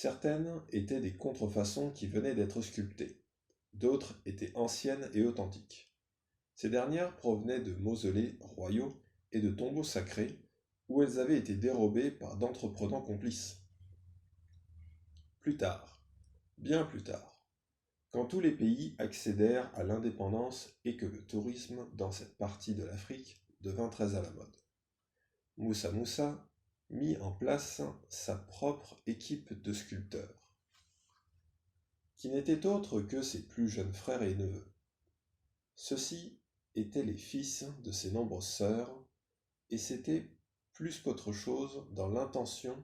Certaines étaient des contrefaçons qui venaient d'être sculptées, d'autres étaient anciennes et authentiques. Ces dernières provenaient de mausolées royaux et de tombeaux sacrés où elles avaient été dérobées par d'entreprenants complices. Plus tard, bien plus tard, quand tous les pays accédèrent à l'indépendance et que le tourisme dans cette partie de l'Afrique devint très à la mode, Moussa Moussa mit en place sa propre équipe de sculpteurs, qui n'étaient autres que ses plus jeunes frères et neveux. Ceux-ci étaient les fils de ses nombreuses sœurs, et c'était plus qu'autre chose dans l'intention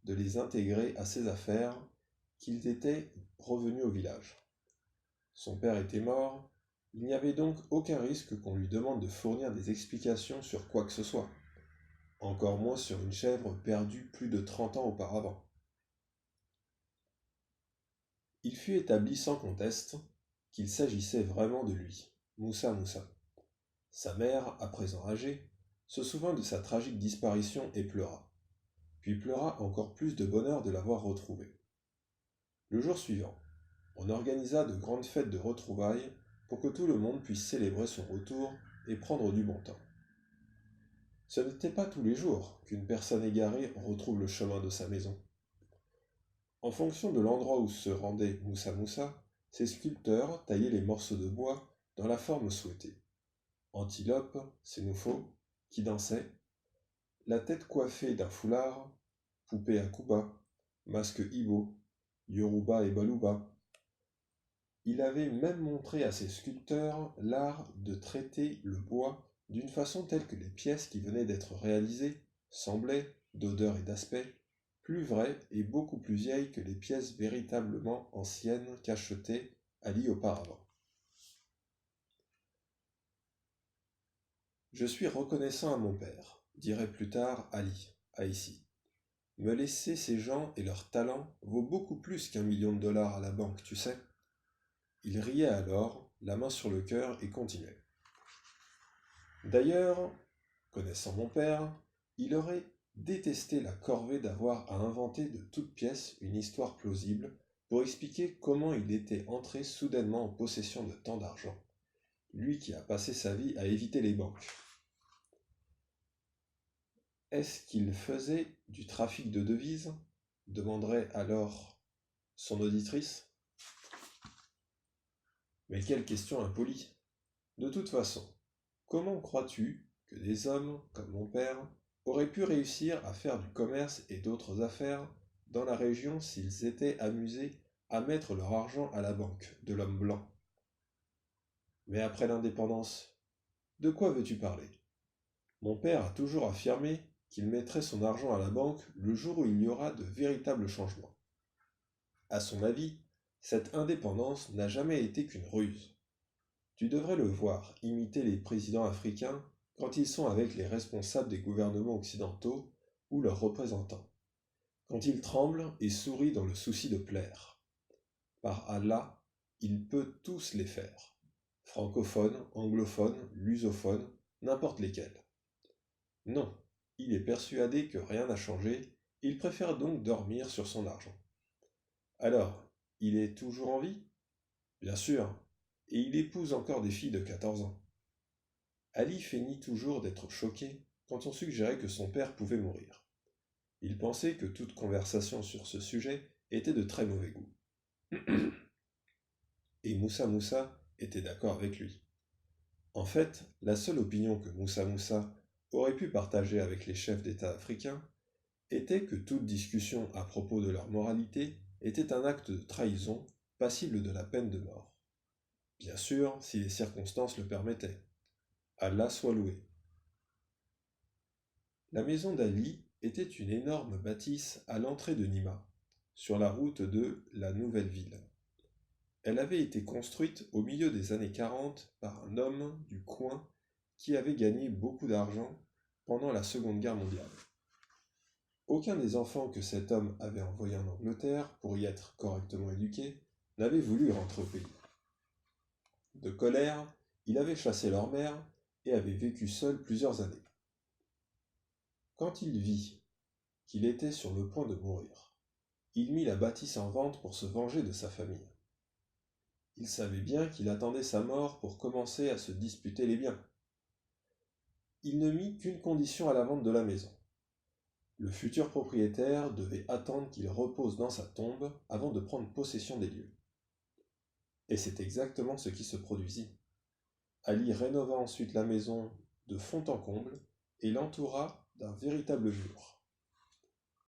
de les intégrer à ses affaires qu'ils étaient revenus au village. Son père était mort, il n'y avait donc aucun risque qu'on lui demande de fournir des explications sur quoi que ce soit, encore moins sur une chèvre perdue plus de 30 ans auparavant. Il fut établi sans conteste qu'il s'agissait vraiment de lui, Moussa Moussa. Sa mère, à présent âgée, se souvint de sa tragique disparition et pleura, puis pleura encore plus de bonheur de l'avoir retrouvé. Le jour suivant, on organisa de grandes fêtes de retrouvailles pour que tout le monde puisse célébrer son retour et prendre du bon temps. Ce n'était pas tous les jours qu'une personne égarée retrouve le chemin de sa maison. En fonction de l'endroit où se rendait Moussa Moussa, ses sculpteurs taillaient les morceaux de bois dans la forme souhaitée. Antilope, sénoufo, qui dansait, la tête coiffée d'un foulard, poupée à Kuba, masque Ibo, Yoruba et Baluba. Il avait même montré à ses sculpteurs l'art de traiter le bois d'une façon telle que les pièces qui venaient d'être réalisées semblaient, d'odeur et d'aspect, plus vraies et beaucoup plus vieilles que les pièces véritablement anciennes qu'achetées Ali auparavant. Je suis reconnaissant à mon père, dirait plus tard Ali, à ici. Me laisser ces gens et leurs talents vaut beaucoup plus qu'1 million de dollars à la banque, tu sais. Il riait alors, la main sur le cœur, et continuait. D'ailleurs, connaissant mon père, il aurait détesté la corvée d'avoir à inventer de toutes pièces une histoire plausible pour expliquer comment il était entré soudainement en possession de tant d'argent, lui qui a passé sa vie à éviter les banques. Est-ce qu'il faisait du trafic de devises ? Demanderait alors son auditrice. Mais quelle question impolie ! De toute façon, comment crois-tu que des hommes comme mon père auraient pu réussir à faire du commerce et d'autres affaires dans la région s'ils étaient amusés à mettre leur argent à la banque de l'homme blanc ? Mais après l'indépendance, de quoi veux-tu parler ? Mon père a toujours affirmé qu'il mettrait son argent à la banque le jour où il y aura de véritables changements. À son avis, cette indépendance n'a jamais été qu'une ruse. Tu devrais le voir imiter les présidents africains quand ils sont avec les responsables des gouvernements occidentaux ou leurs représentants, quand ils tremblent et sourient dans le souci de plaire. Par Allah, il peut tous les faire, francophones, anglophones, lusophones, n'importe lesquels. Non, il est persuadé que rien n'a changé, il préfère donc dormir sur son argent. Alors, il est toujours en vie ? Bien sûr, et il épouse encore des filles de 14 ans. Ali feignit toujours d'être choqué quand on suggérait que son père pouvait mourir. Il pensait que toute conversation sur ce sujet était de très mauvais goût. Et Moussa Moussa était d'accord avec lui. En fait, la seule opinion que Moussa Moussa aurait pu partager avec les chefs d'État africains était que toute discussion à propos de leur moralité était un acte de trahison passible de la peine de mort. Bien sûr, si les circonstances le permettaient. Allah soit loué. La maison d'Ali était une énorme bâtisse à l'entrée de Nima, sur la route de la Nouvelle Ville. Elle avait été construite au milieu des années 40 par un homme du coin qui avait gagné beaucoup d'argent pendant la Seconde Guerre mondiale. Aucun des enfants que cet homme avait envoyés en Angleterre pour y être correctement éduqués n'avait voulu rentrer au pays. De colère, il avait chassé leur mère et avait vécu seul plusieurs années. Quand il vit qu'il était sur le point de mourir, il mit la bâtisse en vente pour se venger de sa famille. Il savait bien qu'il attendait sa mort pour commencer à se disputer les biens. Il ne mit qu'une condition à la vente de la maison. Le futur propriétaire devait attendre qu'il repose dans sa tombe avant de prendre possession des lieux. Et c'est exactement ce qui se produisit. Ali rénova ensuite la maison de fond en comble et l'entoura d'un véritable mur.